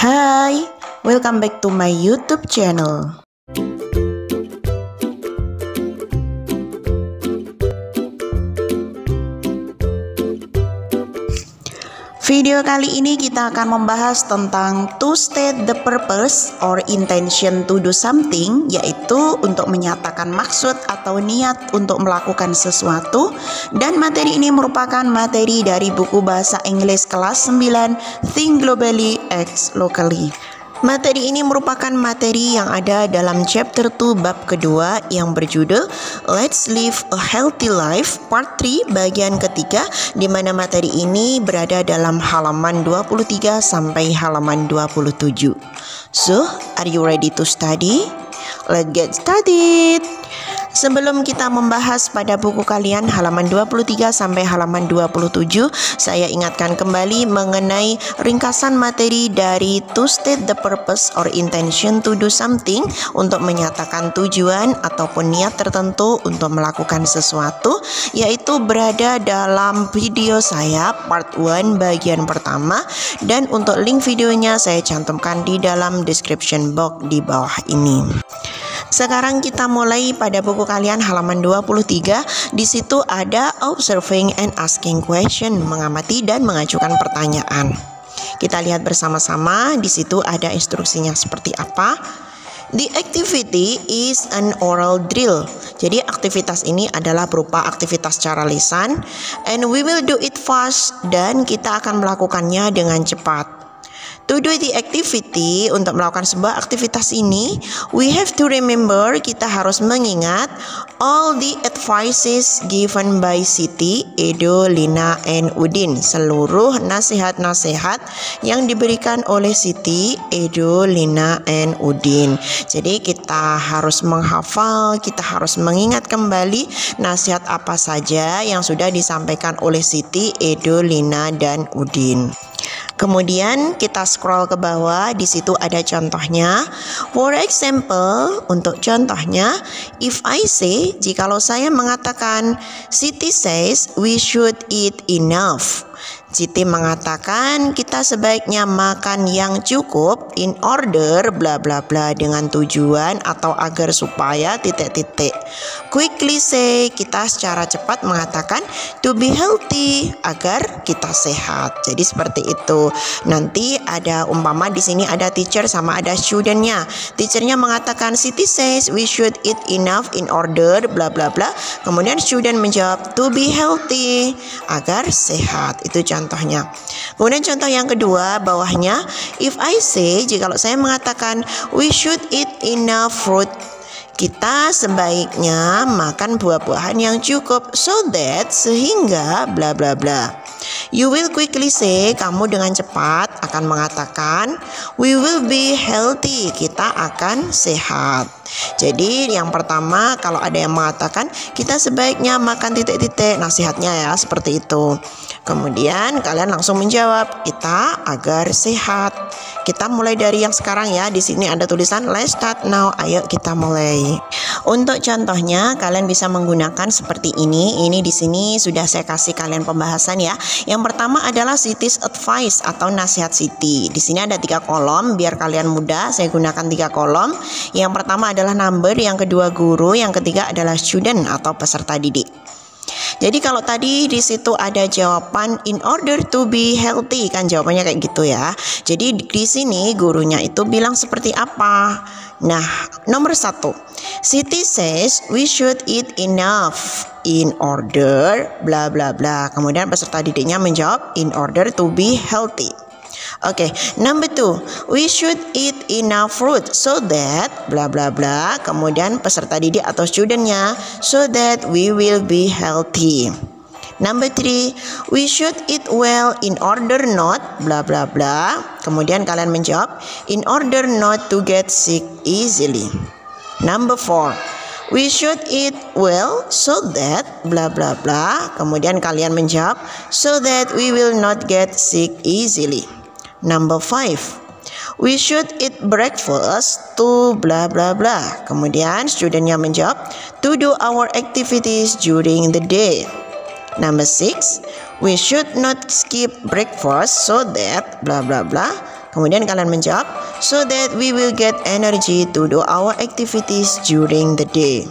Hai, welcome back to my YouTube channel. Video kali ini kita akan membahas tentang to state the purpose or intention to do something, yaitu untuk menyatakan maksud atau niat untuk melakukan sesuatu. Dan materi ini merupakan materi dari buku bahasa Inggris kelas 9 Think Globally, Act Locally. Materi ini merupakan materi yang ada dalam chapter 2 bab kedua yang berjudul Let's Live a Healthy Life part 3 bagian ketiga, di mana materi ini berada dalam halaman 23 sampai halaman 27. So, are you ready to study? Let's get started. Sebelum kita membahas pada buku kalian halaman 23 sampai halaman 27, saya ingatkan kembali mengenai ringkasan materi dari to state the purpose or intention to do something, untuk menyatakan tujuan ataupun niat tertentu untuk melakukan sesuatu, yaitu berada dalam video saya part 1 bagian pertama, dan untuk link videonya saya cantumkan di dalam description box di bawah ini. Sekarang kita mulai pada buku kalian halaman 23. Di situ ada observing and asking question, mengamati dan mengajukan pertanyaan. Kita lihat bersama-sama, di situ ada instruksinya seperti apa. The activity is an oral drill. Jadi aktivitas ini adalah berupa aktivitas secara lisan, and we will do it fast, dan kita akan melakukannya dengan cepat. To do the activity, untuk melakukan sebuah aktivitas ini, we have to remember, kita harus mengingat all the advices given by Siti, Edo, Lina, and Udin. Seluruh nasihat-nasihat yang diberikan oleh Siti, Edo, Lina, and Udin. Jadi kita harus menghafal, kita harus mengingat kembali nasihat apa saja yang sudah disampaikan oleh Siti, Edo, Lina, dan Udin. Kemudian kita scroll ke bawah, di situ ada contohnya. For example, untuk contohnya, if I say, jikalau saya mengatakan, Siti says we should eat enough. Siti mengatakan kita sebaiknya makan yang cukup in order bla bla bla, dengan tujuan atau agar supaya titik-titik. Quickly say, kita secara cepat mengatakan to be healthy, agar kita sehat. Jadi seperti itu. Nanti ada umpama di sini ada teacher sama ada studentnya. Teachernya mengatakan Siti says we should eat enough in order bla bla bla. Kemudian student menjawab to be healthy, agar sehat. Itu contohnya. Kemudian contoh yang kedua bawahnya, if I say, jikalau saya mengatakan we should eat enough fruit, kita sebaiknya makan buah-buahan yang cukup, so that, sehingga bla bla bla. You will quickly say, kamu dengan cepat akan mengatakan we will be healthy, kita akan sehat. Jadi yang pertama, kalau ada yang mengatakan kita sebaiknya makan titik-titik, nasihatnya ya seperti itu. Kemudian kalian langsung menjawab kita agar sehat. Kita mulai dari yang sekarang ya. Di sini ada tulisan let's start now. Ayo kita mulai. Untuk contohnya kalian bisa menggunakan seperti ini. Ini di sini sudah saya kasih kalian pembahasan ya. Yang pertama adalah Siti's advice atau nasihat Siti. Di sini ada 3 kolom biar kalian mudah. Saya gunakan 3 kolom. Yang pertama adalah number, yang kedua guru, yang ketiga adalah student atau peserta didik. Jadi kalau tadi di situ ada jawaban in order to be healthy, kan jawabannya kayak gitu ya. Jadi di sini gurunya itu bilang seperti apa? Nah, nomor 1, Siti says we should eat enough in order bla bla bla. Kemudian peserta didiknya menjawab in order to be healthy. Oke, number 2, we should eat enough fruit so that bla bla bla. Kemudian peserta didik atau studentnya so that we will be healthy. Number 3, we should eat well in order not bla bla bla. Kemudian kalian menjawab in order not to get sick easily. Number 4, we should eat well so that bla bla bla. Kemudian kalian menjawab so that we will not get sick easily. Number 5, we should eat breakfast to bla bla bla. Kemudian studentnya menjawab to do our activities during the day. Number 6, we should not skip breakfast so that bla bla bla. Kemudian kalian menjawab, so that we will get energy to do our activities during the day.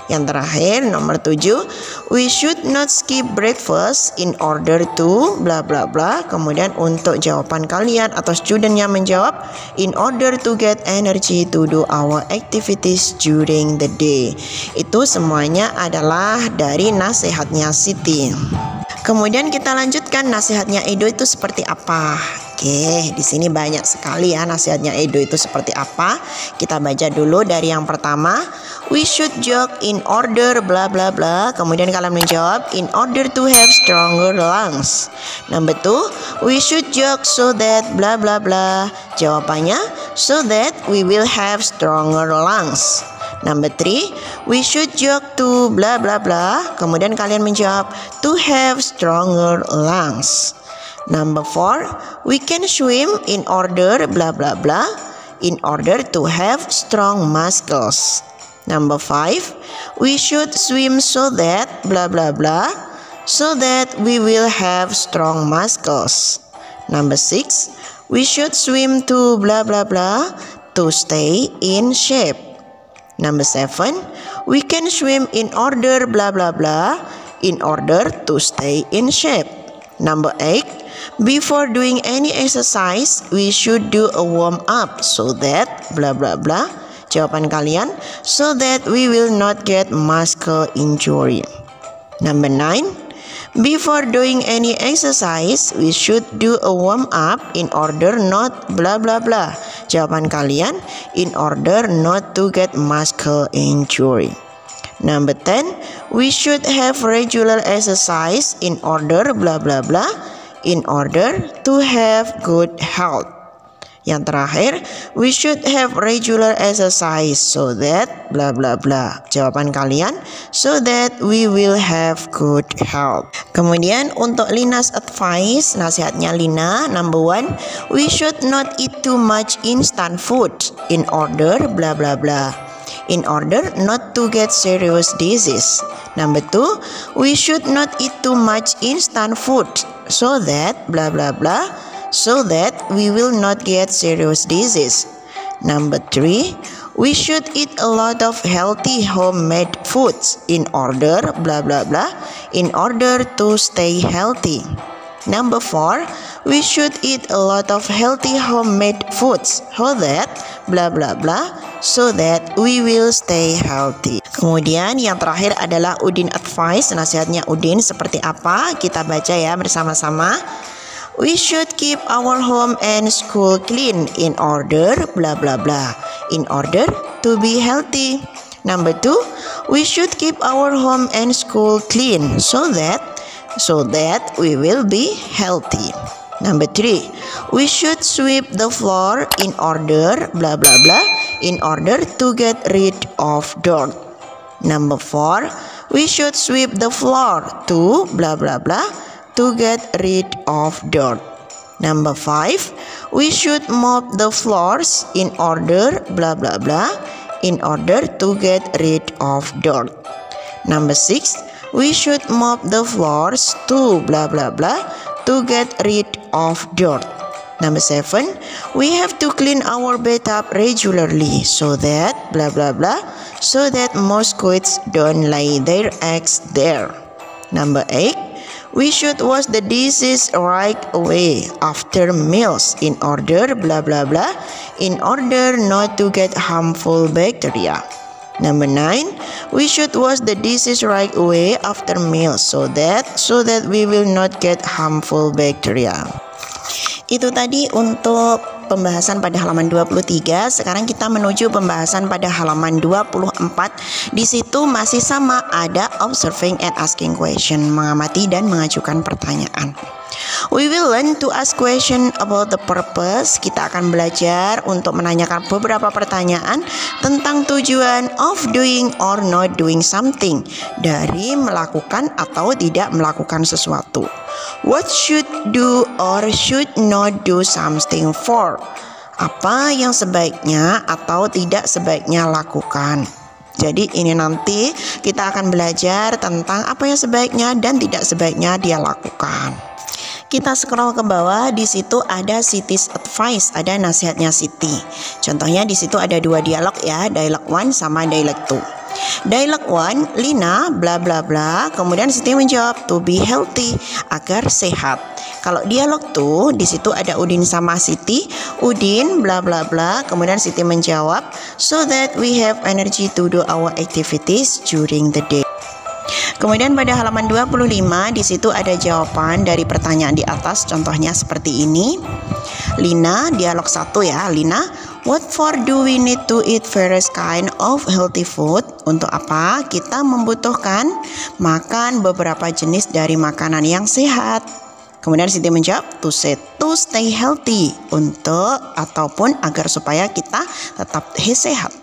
Yang terakhir, nomor 7, we should not skip breakfast in order to bla bla bla. Kemudian untuk jawaban kalian atau studentnya menjawab, in order to get energy to do our activities during the day. Itu semuanya adalah dari nasihatnya Siti. Kemudian kita lanjutkan nasihatnya Edo itu seperti apa. Oke, di sini banyak sekali ya nasihatnya Edo itu seperti apa. Kita baca dulu dari yang pertama. We should jog in order bla bla bla. Kemudian kalian menjawab, in order to have stronger lungs. Number 2, we should jog so that bla bla bla. Jawabannya, so that we will have stronger lungs. Number 3, we should jog to bla bla bla. Kemudian kalian menjawab, to have stronger lungs. Number 4, we can swim in order bla bla bla, in order to have strong muscles. Number 5, we should swim so that bla bla bla, so that we will have strong muscles. Number 6, we should swim to bla bla bla, to stay in shape. Number 7, we can swim in order bla bla bla, in order to stay in shape. Number 8, before doing any exercise, we should do a warm up so that bla bla bla. Jawaban kalian, so that we will not get muscle injury. Number 9, before doing any exercise, we should do a warm up in order not bla bla bla. Jawaban kalian, in order not to get muscle injury. Number 10, we should have regular exercise in order bla bla bla, in order to have good health. Yang terakhir, we should have regular exercise so that bla bla bla. Jawaban kalian, so that we will have good health. Kemudian untuk Lina's advice, nasihatnya Lina, number 1, we should not eat too much instant food in order bla bla bla, in order not to get serious disease. Number 2, we should not eat too much instant food so that bla bla bla, so that we will not get serious disease. Number 3, we should eat a lot of healthy homemade foods in order bla bla bla, in order to stay healthy. Number 4, we should eat a lot of healthy homemade foods so that bla bla bla, so that we will stay healthy. Kemudian yang terakhir adalah Udin advice, nasihatnya Udin seperti apa? Kita baca ya bersama-sama. We should keep our home and school clean in order bla bla bla, in order to be healthy. Number 2, we should keep our home and school clean so that we will be healthy. Number 3, we should sweep the floor in order bla bla bla, in order to get rid of dirt. Number 4, we should sweep the floor to bla bla bla, to get rid of dirt. Number 5, we should mop the floors in order bla bla bla, in order to get rid of dirt. Number 6, we should mop the floors to bla bla bla, to get rid of dirt. Number 7, we have to clean our bathtub regularly so that bla bla bla, so that mosquitoes don't lay their eggs there. Number 8, we should wash the dishes right away after meals in order bla bla bla, in order not to get harmful bacteria. Number 9, we should wash the dishes right away after meals so that we will not get harmful bacteria. Itu tadi untuk pembahasan pada halaman 23. Sekarang kita menuju pembahasan pada halaman 24. Di situ masih sama, ada observing and asking question, mengamati dan mengajukan pertanyaan. We will learn to ask question about the purpose. Kita akan belajar untuk menanyakan beberapa pertanyaan tentang tujuan of doing or not doing something, dari melakukan atau tidak melakukan sesuatu. What should do or should not do something for? Apa yang sebaiknya atau tidak sebaiknya lakukan. Jadi ini nanti kita akan belajar tentang apa yang sebaiknya dan tidak sebaiknya dia lakukan. Kita scroll ke bawah, di situ ada Siti's advice, ada nasihatnya Siti. Contohnya di situ ada dua dialog ya, dialog 1 sama dialog 2. Dialog 1, Lina bla bla bla, kemudian Siti menjawab to be healthy, agar sehat. Kalau dialog 2, di situ ada Udin sama Siti. Udin bla bla bla, kemudian Siti menjawab so that we have energy to do our activities during the day. Kemudian pada halaman 25 di situ ada jawaban dari pertanyaan di atas, contohnya seperti ini. Lina, dialog 1 ya. Lina, what for do we need to eat various kind of healthy food? Untuk apa kita membutuhkan makan beberapa jenis dari makanan yang sehat? Kemudian Siti menjawab to stay healthy, untuk ataupun agar supaya kita tetap sehat.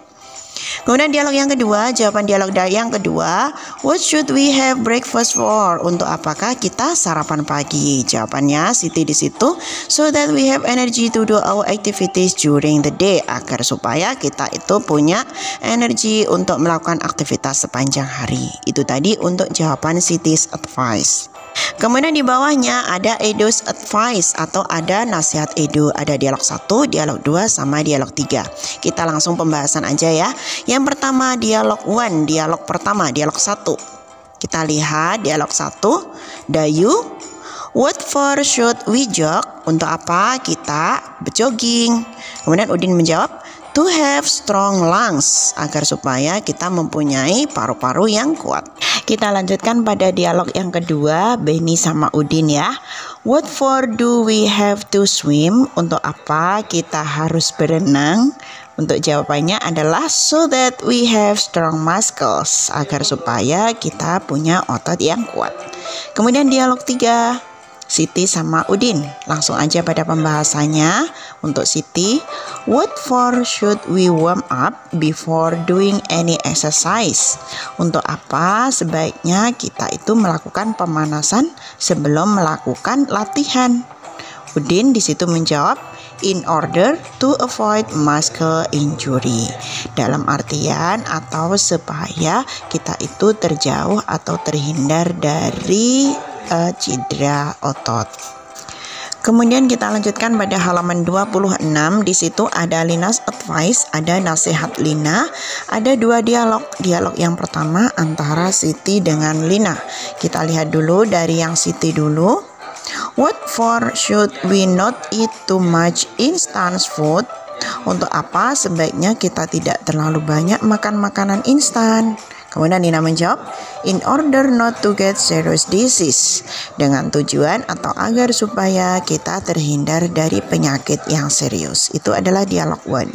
Kemudian dialog yang kedua, jawaban dialog yang kedua, what should we have breakfast for? Untuk apakah kita sarapan pagi? Jawabannya Siti di situ, so that we have energy to do our activities during the day, agar supaya kita itu punya energi untuk melakukan aktivitas sepanjang hari. Itu tadi untuk jawaban Siti's advice. Kemudian di bawahnya ada Edo's advice atau ada nasihat Edo. Ada dialog 1, dialog 2 sama dialog 3. Kita langsung pembahasan aja ya. Yang pertama dialog 1, dialog pertama, dialog 1. Kita lihat dialog 1, Dayu, what for should we jog? Untuk apa kita berjogging? Kemudian Udin menjawab to have strong lungs, agar supaya kita mempunyai paru-paru yang kuat. Kita lanjutkan pada dialog yang kedua, Beni sama Udin ya. What for do we have to swim? Untuk apa kita harus berenang? Untuk jawabannya adalah so that we have strong muscles, agar supaya kita punya otot yang kuat. Kemudian dialog 3, Siti sama Udin. Langsung aja pada pembahasannya. Untuk Siti, what for should we warm up before doing any exercise? Untuk apa sebaiknya kita itu melakukan pemanasan sebelum melakukan latihan? Udin di situ menjawab in order to avoid muscle injury. Dalam artian atau supaya kita itu terjauh atau terhindar dari cedera otot. Kemudian kita lanjutkan pada halaman 26. Di situ ada Lina's advice, ada nasihat Lina, ada dua dialog. Dialog yang pertama antara Siti dengan Lina. Kita lihat dulu dari yang Siti dulu. What for should we not eat too much instant food? Untuk apa sebaiknya kita tidak terlalu banyak makan makanan instan? Kemudian Lina menjawab, in order not to get serious disease, dengan tujuan atau agar supaya kita terhindar dari penyakit yang serius. Itu adalah dialog 1.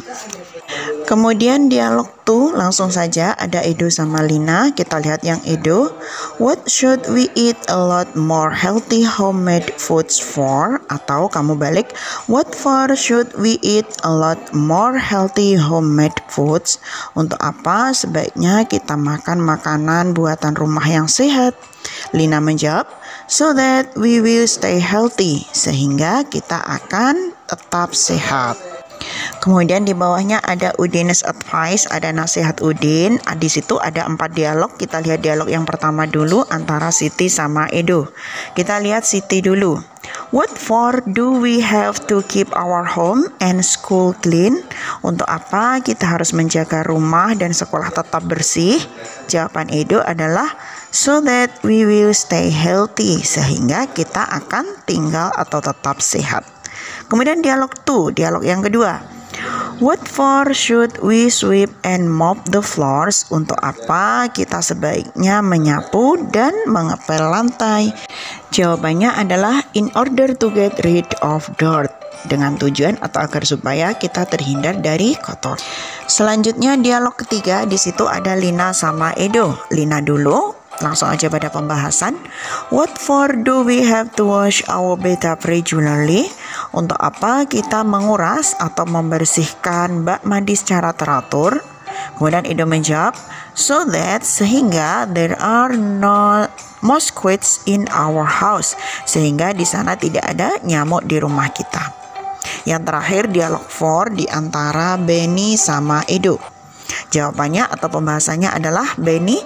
Kemudian dialog 2 langsung saja ada Edo sama Lina. Kita lihat yang Edo. What should we eat a lot more healthy homemade foods for? Atau kamu balik, what for should we eat a lot more healthy homemade foods? Untuk apa sebaiknya kita makan makanan buatan rumah yang sehat? Lina menjawab, so that we will stay healthy, sehingga kita akan tetap sehat. Kemudian di bawahnya ada Udin's advice, ada nasihat Udin. Di situ ada 4 dialog. Kita lihat dialog yang pertama dulu antara Siti sama Edo. Kita lihat Siti dulu. What for do we have to keep our home and school clean? Untuk apa kita harus menjaga rumah dan sekolah tetap bersih? Jawaban Edo adalah so that we will stay healthy, sehingga kita akan tinggal atau tetap sehat. Kemudian dialog 2, dialog yang kedua. What for should we sweep and mop the floors? Untuk apa kita sebaiknya menyapu dan mengepel lantai? Jawabannya adalah in order to get rid of dirt, dengan tujuan atau agar supaya kita terhindar dari kotor. Selanjutnya dialog ketiga, di situ ada Lina sama Edo. Lina dulu, langsung aja pada pembahasan. What for do we have to wash our bathtub regularly? Untuk apa kita menguras atau membersihkan bak mandi secara teratur? Kemudian Edo menjawab, so that, sehingga there are no mosquitoes in our house, sehingga di sana tidak ada nyamuk di rumah kita. Yang terakhir dialog 4 di antara Beni sama Edo. Jawabannya atau pembahasannya adalah Benny.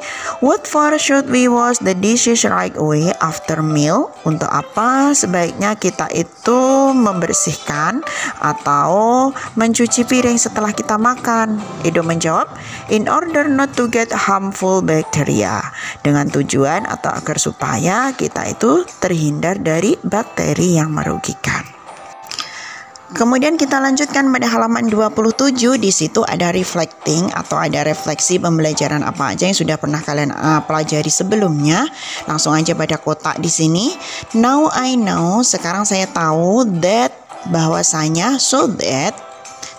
What for should we wash the dishes right away after meal? Untuk apa sebaiknya kita itu membersihkan atau mencuci piring setelah kita makan? Edo menjawab, in order not to get harmful bacteria. Dengan tujuan atau agar supaya kita itu terhindar dari bakteri yang merugikan. Kemudian kita lanjutkan pada halaman 27. Di situ ada reflecting atau ada refleksi pembelajaran apa aja yang sudah pernah kalian pelajari sebelumnya. Langsung aja pada kotak di sini. Now I know, sekarang saya tahu, that bahwasanya, so that,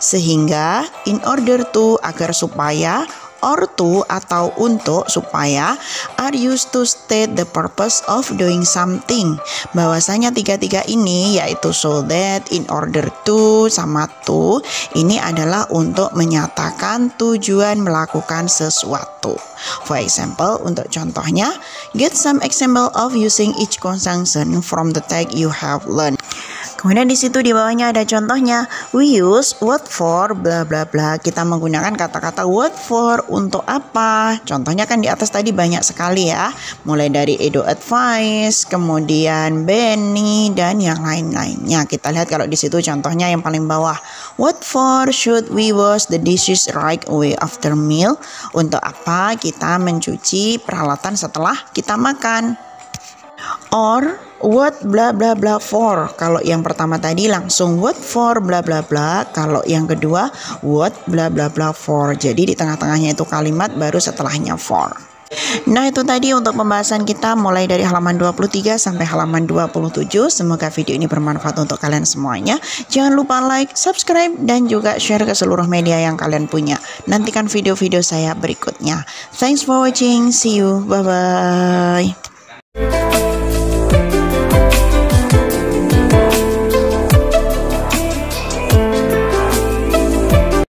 sehingga, in order to, agar supaya, or to atau untuk, supaya, are used to state the purpose of doing something. Bahwasanya tiga-tiga ini yaitu so that, in order to, sama to, ini adalah untuk menyatakan tujuan melakukan sesuatu. For example, untuk contohnya, get some example of using each conjunction from the text you have learned. Kemudian di situ di bawahnya ada contohnya. We use what for bla bla bla. Kita menggunakan kata-kata what for untuk apa. Contohnya kan di atas tadi banyak sekali ya. Mulai dari Edo advice, kemudian Benny dan yang lain-lainnya. Kita lihat kalau di situ contohnya yang paling bawah. What for should we wash the dishes right away after meal? Untuk apa kita mencuci peralatan setelah kita makan? Or what bla bla bla for. Kalau yang pertama tadi langsung what for bla bla bla. Kalau yang kedua what bla bla bla for. Jadi di tengah-tengahnya itu kalimat baru setelahnya for. Nah itu tadi untuk pembahasan kita mulai dari halaman 23 sampai halaman 27. Semoga video ini bermanfaat untuk kalian semuanya. Jangan lupa like, subscribe, dan juga share ke seluruh media yang kalian punya. Nantikan video-video saya berikutnya. Thanks for watching. See you. Bye-bye.